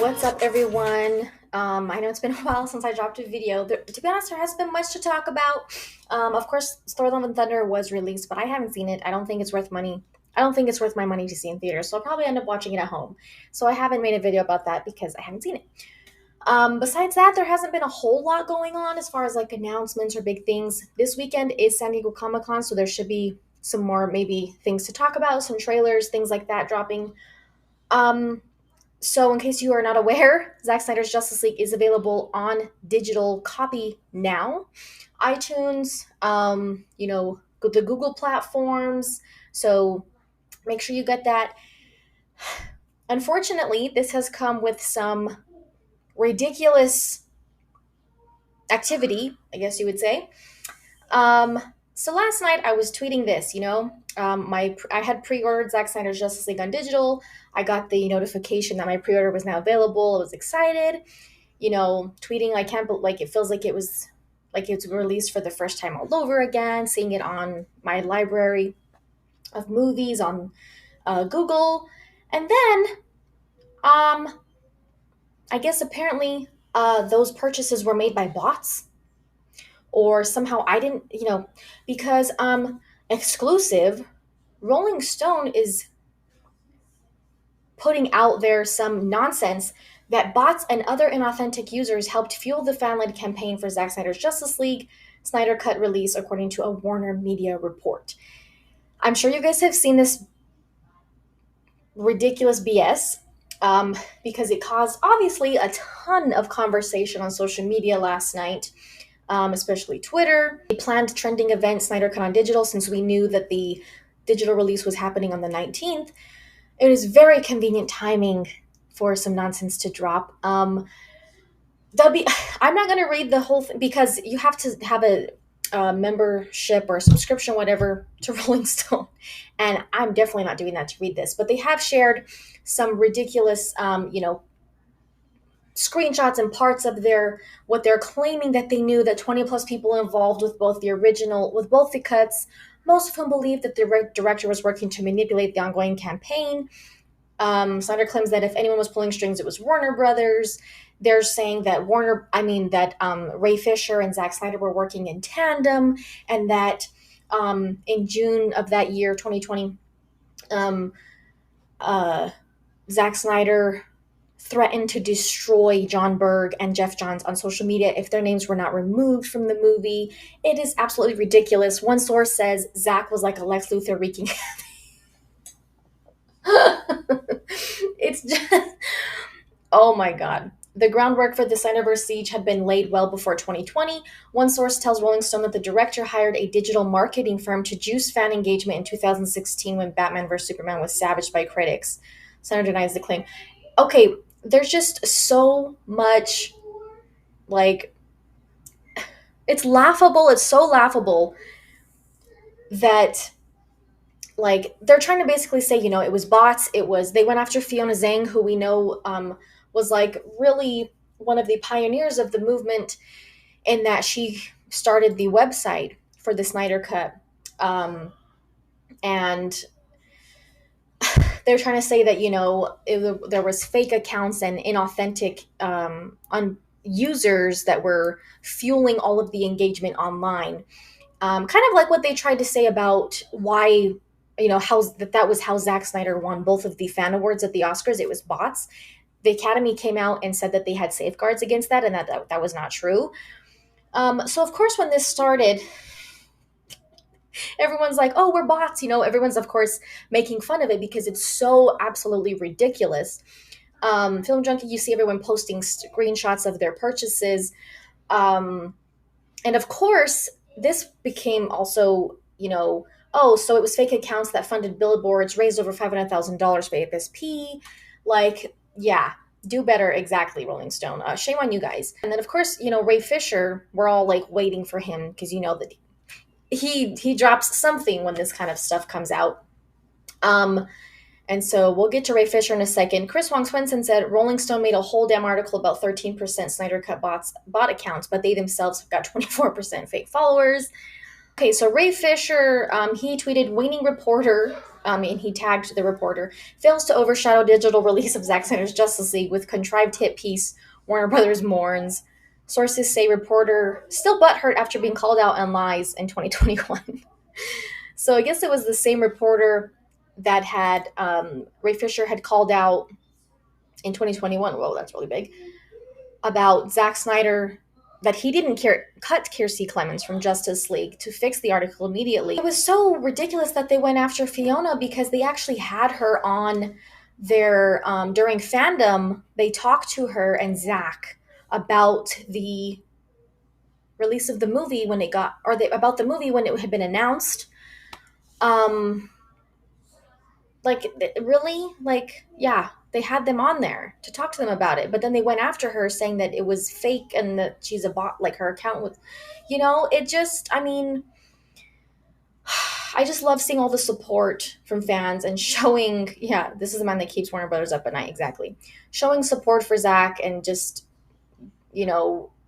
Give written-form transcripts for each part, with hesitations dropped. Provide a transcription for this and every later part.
What's up, everyone? I know it's been a while since I dropped a video. To be honest, there hasn't been much to talk about. Of course, Thor: Love and Thunder was released, but I haven't seen it. I don't think it's worth money. I don't think it's worth my money to see in theaters, so I'll probably end up watching it at home. So I haven't made a video about that because I haven't seen it. Besides that, there hasn't been a whole lot going on as far as like announcements or big things. This weekend is San Diego Comic Con, so there should be some more maybe things to talk about, some trailers, things like that dropping. Um, so, in case you are not aware, Zack Snyder's Justice League is available on digital copy now. iTunes, the Google platforms. So, make sure you get that. Unfortunately, this has come with some ridiculous activity, I guess you would say. Um, so last night I was tweeting this, I had pre-ordered Zack Snyder's Justice League on digital. I got the notification that my pre-order was now available. I was excited, tweeting I can't, like it feels like it's released for the first time all over again. Seeing it on my library of movies on Google, and then I guess apparently those purchases were made by bots or somehow I didn't, because exclusive Rolling Stone is putting out there some nonsense that bots and other inauthentic users helped fuel the fan-led campaign for Zack Snyder's Justice League Snyder Cut release, according to a Warner Media report. I'm sure you guys have seen this ridiculous BS because it caused obviously a ton of conversation on social media last night. Especially Twitter. We planned trending event Snyder Cut on digital since we knew that the digital release was happening on the 19th. It is very convenient timing for some nonsense to drop. I'm not going to read the whole thing because you have to have a membership or a subscription, whatever, to Rolling Stone. And I'm definitely not doing that to read this. But they have shared some ridiculous, screenshots and parts of what they're claiming that they knew, that 20 plus people involved with both the cuts, most of whom believe that the director was working to manipulate the ongoing campaign. Snyder claims that if anyone was pulling strings, it was Warner Brothers. They're saying that Ray Fisher and Zack Snyder were working in tandem, and that in June of that year, 2020, Zack Snyder threatened to destroy John Berg and Jeff Johns on social media if their names were not removed from the movie. It is absolutely ridiculous. One source says Zack was like a Lex Luthor wreaking it's just, oh my god. The groundwork for the Snyderverse siege had been laid well before 2020. One source tells Rolling Stone that the director hired a digital marketing firm to juice fan engagement in 2016 when Batman vs. Superman was savaged by critics. Snyder denies the claim. Okay, there's just so much, like, it's laughable. It's so laughable that, like, they're trying to basically say, it was bots. They went after Fiona Zhang, who we know was like really one of the pioneers of the movement, in that she started the website for the Snyder Cut. And they're trying to say that, there was fake accounts and inauthentic users that were fueling all of the engagement online. Kind of like what they tried to say about why, that was how Zack Snyder won both of the fan awards at the Oscars. It was bots. The Academy came out and said that they had safeguards against that, and that was not true. So of course, when this started, everyone's like, oh, we're bots. Everyone's, of course, making fun of it because it's so absolutely ridiculous. Film Junkie, you see everyone posting screenshots of their purchases. And of course, this became also, oh, so it was fake accounts that funded billboards, raised over $500,000 for FSP. Like, yeah, do better. Exactly, Rolling Stone. Shame on you guys. And then, of course, Ray Fisher, we're all like waiting for him because that he drops something when this kind of stuff comes out. And so we'll get to Ray Fisher in a second. Chris Wong Swenson said Rolling Stone made a whole damn article about 13% Snyder Cut bot accounts, but they themselves have got 24% fake followers. Okay, so Ray Fisher, he tweeted, waning reporter and he tagged the reporter, fails to overshadow digital release of Zack Snyder's Justice League with contrived hit piece, Warner Brothers mourns. Sources say reporter still butthurt after being called out on lies in 2021. So I guess it was the same reporter that had Ray Fisher had called out in 2021. Whoa, that's really big. About Zack Snyder, that he didn't cut Kiersey Clemens from Justice League to fix the article immediately. It was so ridiculous that they went after Fiona because they actually had her on their during fandom. They talked to her and Zack about the release of the movie when it got, or about the movie when it had been announced. Um, like really, like yeah, they had them on there to talk to them about it, but then they went after her saying that it was fake and that she's a bot, like her account was, it just, I mean, I just love seeing all the support from fans and showing, yeah, this is the man that keeps Warner Brothers up at night, exactly, showing support for Zack and just,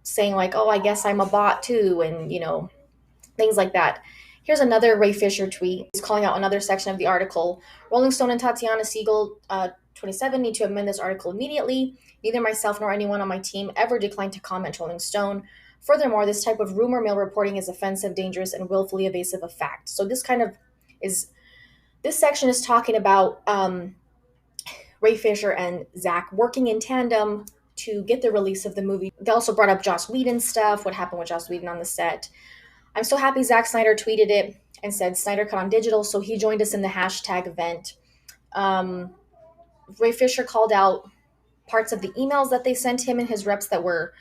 saying like, oh, I guess I'm a bot too, and things like that. Here's another Ray Fisher tweet. He's calling out another section of the article. Rolling Stone and Tatiana Siegel, 27, need to amend this article immediately. Neither myself nor anyone on my team ever declined to comment, Rolling Stone. Furthermore, this type of rumor mill reporting is offensive, dangerous, and willfully evasive of fact. So this section is talking about Ray Fisher and Zack working in tandem to get the release of the movie. They also brought up Joss Whedon stuff, what happened with Joss Whedon on the set. I'm so happy Zack Snyder tweeted it and said Snyder cut on digital, so he joined us in the hashtag event. Ray Fisher called out parts of the emails that they sent him and his reps that were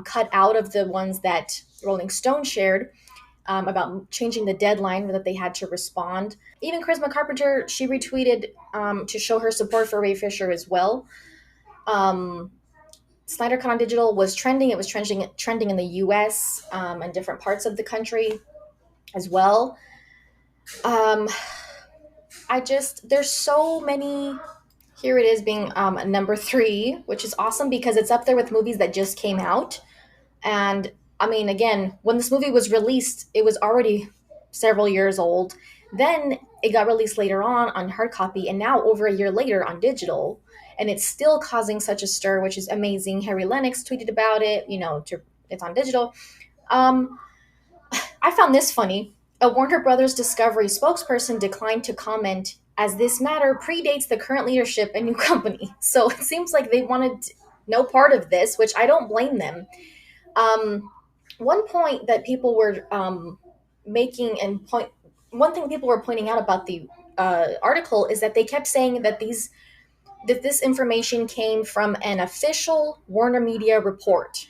cut out of the ones that Rolling Stone shared about changing the deadline that they had to respond. Even Charisma Carpenter, she retweeted to show her support for Ray Fisher as well. Snyder Cut on Digital was trending. It was trending in the U.S. And different parts of the country as well. There's so many. Here it is being number 3, which is awesome because it's up there with movies that just came out. And I mean, again, when this movie was released, it was already several years old. Then it got released later on hard copy, and now over a year later on digital. And it's still causing such a stir, which is amazing. Harry Lennox tweeted about it, it's on digital. I found this funny. A Warner Brothers Discovery spokesperson declined to comment as this matter predates the current leadership and new company. So it seems like they wanted no part of this, which I don't blame them. One point that people were one thing people were pointing out about the article is that they kept saying that this information came from an official Warner Media report,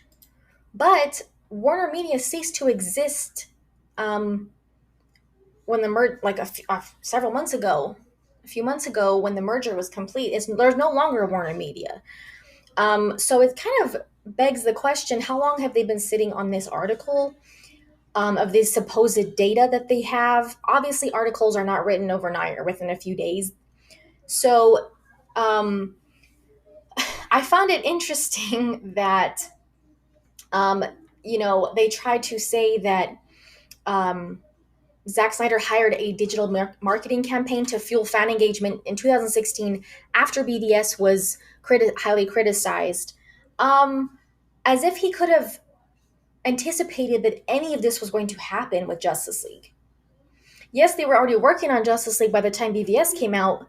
but Warner Media ceased to exist when the a few months ago when the merger was complete. There's no longer Warner Media. So it kind of begs the question: how long have they been sitting on this article? Of this supposed data that they have. Obviously, articles are not written overnight or within a few days. So I found it interesting that, they tried to say that Zack Snyder hired a digital marketing campaign to fuel fan engagement in 2016 after BDS was highly criticized, as if he could have anticipated that any of this was going to happen with Justice League. Yes, they were already working on Justice League by the time BVS came out,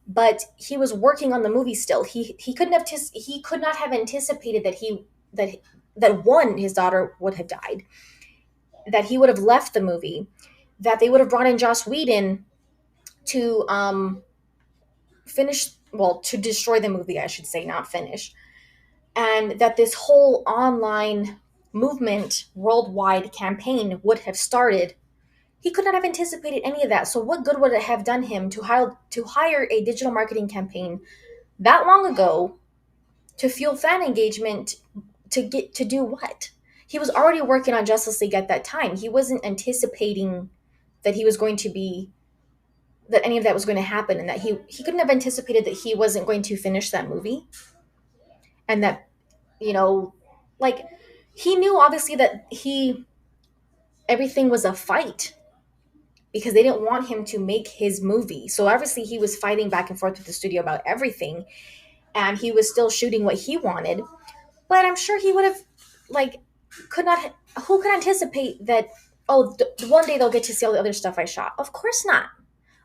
but he was working on the movie still. He could not have anticipated that one, his daughter would have died, that he would have left the movie, that they would have brought in Joss Whedon to to destroy the movie, I should say, not finish, and that this whole online movement, worldwide campaign would have started. He could not have anticipated any of that. So what good would it have done him to hire a digital marketing campaign that long ago to fuel fan engagement to do what? He was already working on Justice League at that time. He wasn't anticipating that that any of that was going to happen, and that he couldn't have anticipated that he wasn't going to finish that movie. And that, like, he knew obviously that everything was a fight. because they didn't want him to make his movie. So obviously he was fighting back and forth with the studio about everything, and he was still shooting what he wanted. But I'm sure he would have, like, could not, who could anticipate that, oh, one day they'll get to see all the other stuff I shot? Of course not.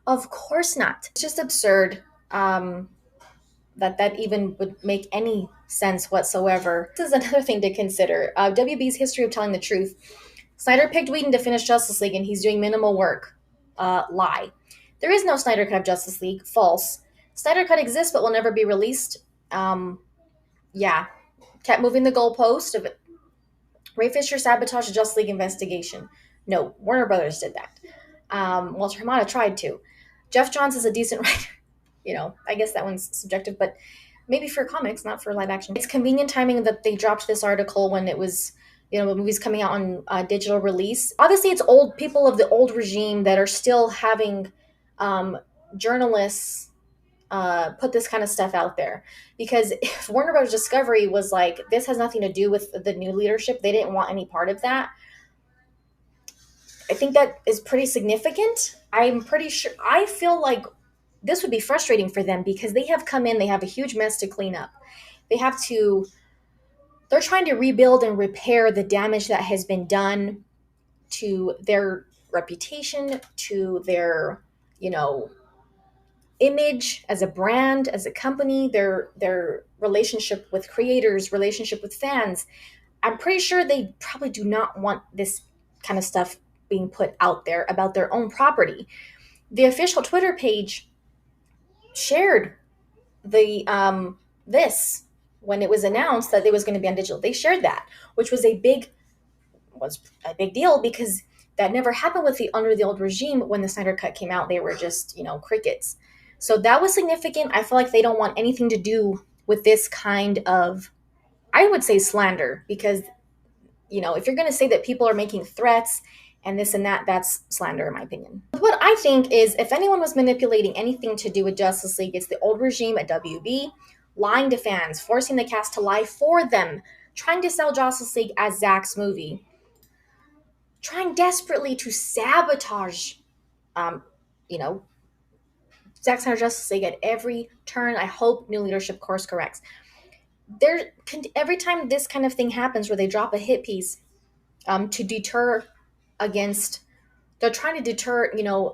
Of course not. It's just absurd. That even would make any sense whatsoever. This is another thing to consider. WB's history of telling the truth. Snyder picked Whedon to finish Justice League, and he's doing minimal work. Lie. There is no Snyder Cut of Justice League. False. Snyder Cut exists but will never be released. Yeah. Kept moving the goalpost of it. Ray Fisher sabotaged the Justice League investigation. No, Warner Brothers did that. Walter Hamada tried to. Jeff Johns is a decent writer. I guess that one's subjective, but maybe for comics, not for live action. It's convenient timing that they dropped this article when it was, the movie's coming out on digital release. Obviously, it's old people of the old regime that are still having journalists put this kind of stuff out there. Because if Warner Bros. Discovery was like, this has nothing to do with the new leadership, they didn't want any part of that, I think that is pretty significant. I'm pretty sure, I feel like this would be frustrating for them because they have come in, they have a huge mess to clean up. They're trying to rebuild and repair the damage that has been done to their reputation, to their, image as a brand, as a company, their relationship with creators, relationship with fans. I'm pretty sure they probably do not want this kind of stuff being put out there about their own property. The official Twitter page shared the this when it was announced that it was going to be on digital. They shared that, which was a big deal because that never happened with the under the old regime. When the Snyder Cut came out, they were just crickets. So that was significant. I feel like they don't want anything to do with this kind of, I would say, slander, because if you're going to say that people are making threats and this and that, that's slander in my opinion. What I think is, if anyone was manipulating anything to do with Justice League, it's the old regime at WB, lying to fans, forcing the cast to lie for them, trying to sell Justice League as Zack's movie, trying desperately to sabotage, Zack Snyder Justice League at every turn. I hope new leadership course corrects. Every time this kind of thing happens where they drop a hit piece to deter against, they're trying to deter,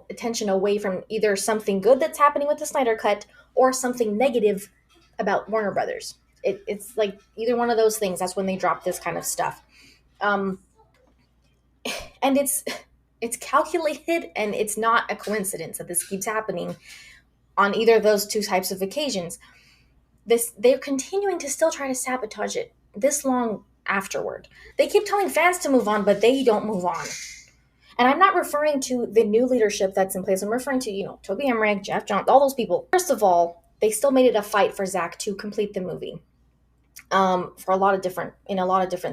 attention away from either something good that's happening with the Snyder Cut or something negative about Warner Brothers. It's like either one of those things. That's when they drop this kind of stuff. And it's calculated, and it's not a coincidence that this keeps happening on either of those two types of occasions. They're continuing to still try to sabotage it this long afterward. They keep telling fans to move on, but they don't move on. And I'm not referring to the new leadership that's in place. I'm referring to, Toby Emmerich, Jeff Johns, all those people. First of all, they still made it a fight for Zack to complete the movie. For a lot of different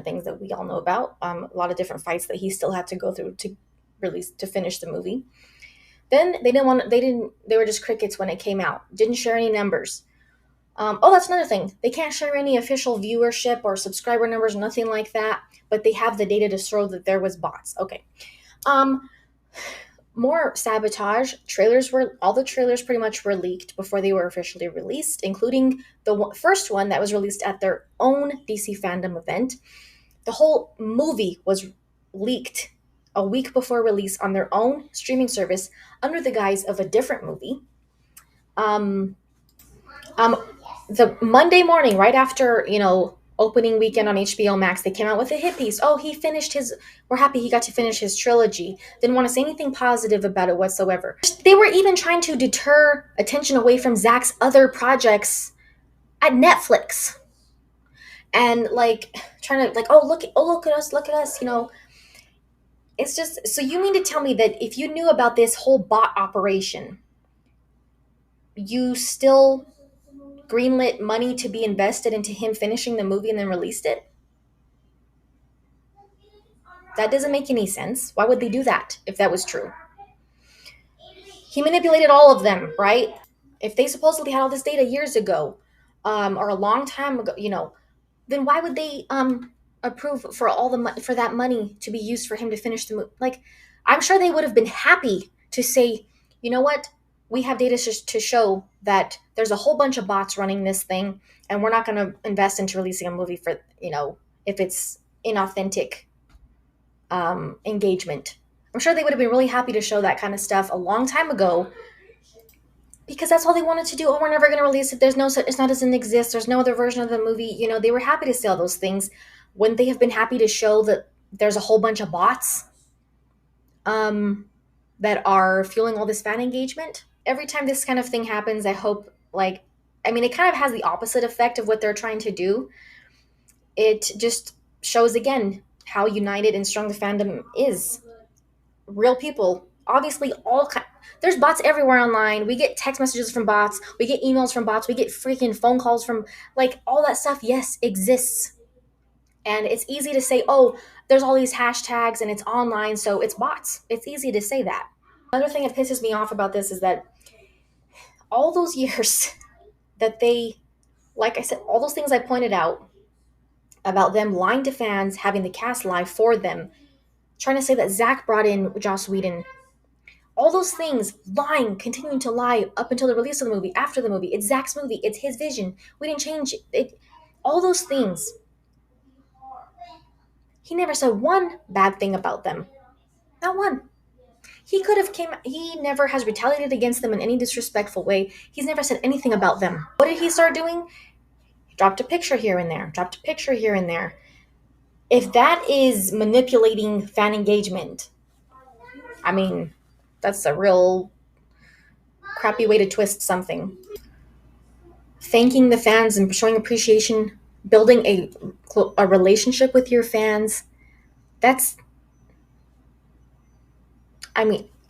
things that we all know about, a lot of different fights that he still had to go through to finish the movie. Then they were just crickets when it came out. Didn't share any numbers. That's another thing. They can't share any official viewership or subscriber numbers, nothing like that, but they have the data to show that there was bots. Okay. More sabotage. All the trailers pretty much were leaked before they were officially released, including the first one that was released at their own DC fandom event. The whole movie was leaked a week before release on their own streaming service under the guise of a different movie. The Monday morning, right after, opening weekend on HBO Max, they came out with a hit piece. Oh, we're happy he got to finish his trilogy. Didn't want to say anything positive about it whatsoever. They were even trying to deter attention away from Zack's other projects at Netflix. And trying to look at us, It's just, so you mean to tell me that if you knew about this whole bot operation, you still greenlit money to be invested into him finishing the movie and then released it? That doesn't make any sense. Why would they do that if that was true? He manipulated all of them, right? If they supposedly had all this data years ago, or a long time ago, then why would they approve for for that money to be used for him to finish the movie? I'm sure they would have been happy to say, you know what, we have data to show that there's a whole bunch of bots running this thing, and we're not going to invest into releasing a movie for, if it's inauthentic engagement. I'm sure they would have been really happy to show that kind of stuff a long time ago, because that's all they wanted to do. Oh, we're never going to release it. There's no, it's not, doesn't exist. There's no other version of the movie. They were happy to say all those things. Wouldn't they have been happy to show that there's a whole bunch of bots um, that are fueling all this fan engagement? Every time this kind of thing happens, I hope, it kind of has the opposite effect of what they're trying to do. It just shows again how united and strong the fandom is. Real people, obviously, there's bots everywhere online. We get text messages from bots, we get emails from bots, we get freaking phone calls from, all that stuff, yes, exists. And it's easy to say, oh, there's all these hashtags and it's online, so it's bots. It's easy to say that. Another thing that pisses me off about this is that all those years that they, like I said, all those things I pointed out about them lying to fans, having the cast lie for them, trying to say that Zack brought in Joss Whedon, all those things, lying, continuing to lie up until the release of the movie, after the movie. It's Zack's movie. It's his vision. We didn't change it. All those things. He never said one bad thing about them. Not one. He never has retaliated against them in any disrespectful way. He's never said anything about them. What did he start doing? He dropped a picture here and there, dropped a picture here and there. If that is manipulating fan engagement, that's a real crappy way to twist something. Thanking the fans and showing appreciation, building a relationship with your fans. That's,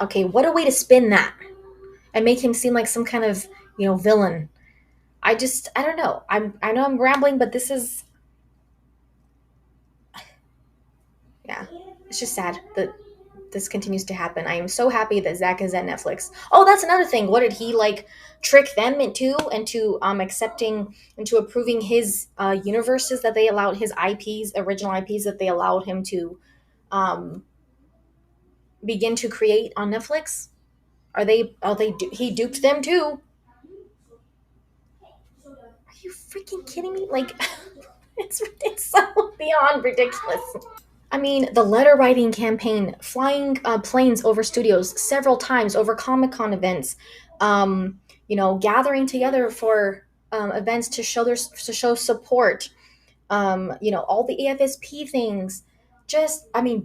okay, what a way to spin that and make him seem like some kind of, villain. I don't know. I know I'm rambling, but this is, yeah, it's just sad that this continues to happen. I am so happy that Zack is at Netflix. Oh, that's another thing. What did he trick them into accepting, into approving his universes that they allowed, his IPs, original IPs that they allowed him to um, begin to create on Netflix? He duped them too? Are you freaking kidding me? It's so beyond ridiculous. The letter writing campaign, flying planes over studios several times, over Comic Con events, gathering together for events to show support, all the AFSP things,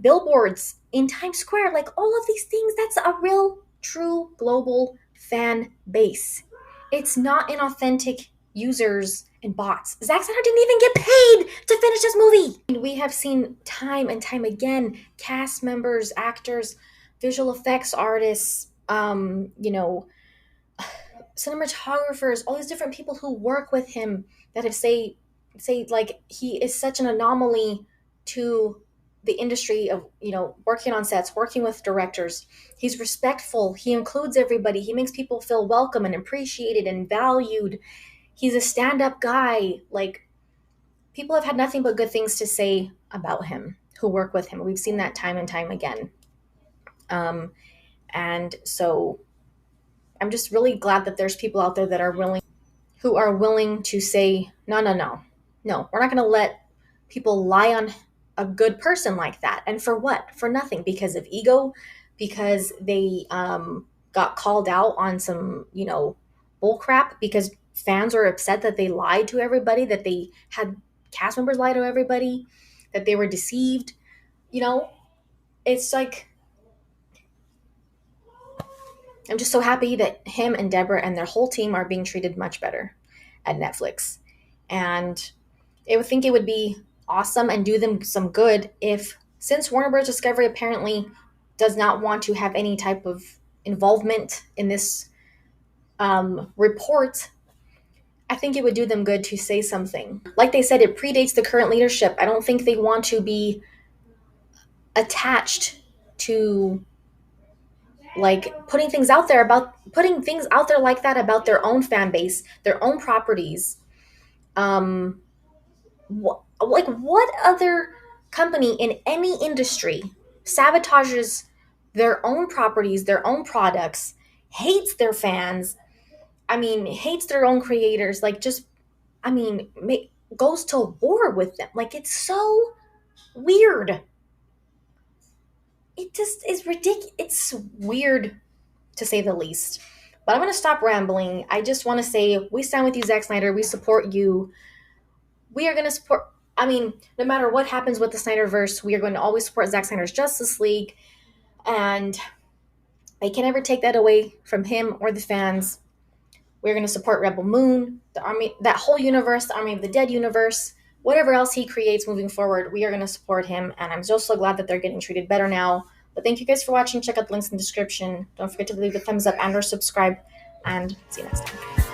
billboards in Times Square, all of these things. That's a real, true global fan base. It's not inauthentic users and bots. Zack Snyder didn't even get paid to finish this movie. And we have seen time and time again cast members, actors, visual effects artists, cinematographers, all these different people who work with him that have say he is such an anomaly to the industry of working on sets, working with directors. He's respectful, he includes everybody, he makes people feel welcome and appreciated and valued. He's a stand-up guy. People have had nothing but good things to say about him who work with him. We've seen that time and time again. And so I'm just really glad that there's people out there that are willing to say, no, we're not going to let people lie on a good person like that. And for what? For nothing. Because of ego, because they got called out on some, bull crap, because fans are upset that they lied to everybody, that they had cast members lie to everybody, that they were deceived. It's I'm just so happy that him and Deborah and their whole team are being treated much better at Netflix. And I would think it would be awesome and do them some good if, since Warner Bros. Discovery apparently does not want to have any type of involvement in this report, I think it would do them good to say something. Like they said, it predates the current leadership. I don't think they want to be attached to putting things out there like that about their own fan base, their own properties. What other company in any industry sabotages their own properties, their own products, hates their fans. I mean, hates their own creators. Like, just, I mean, goes to war with them. Like, it's so weird. It just is ridiculous. It's weird to say the least. But I'm going to stop rambling. I just want to say we stand with you, Zack Snyder. We support you. We are going to support. I mean, no matter what happens with the Snyderverse, we are going to always support Zack Snyder's Justice League. And they can never take that away from him or the fans. We're going to support Rebel Moon, the Army, that whole universe, the Army of the Dead universe, whatever else he creates moving forward. We are going to support him, and I'm just so glad that they're getting treated better now. But thank you guys for watching. Check out the links in the description. Don't forget to leave a thumbs up and or subscribe, and see you next time.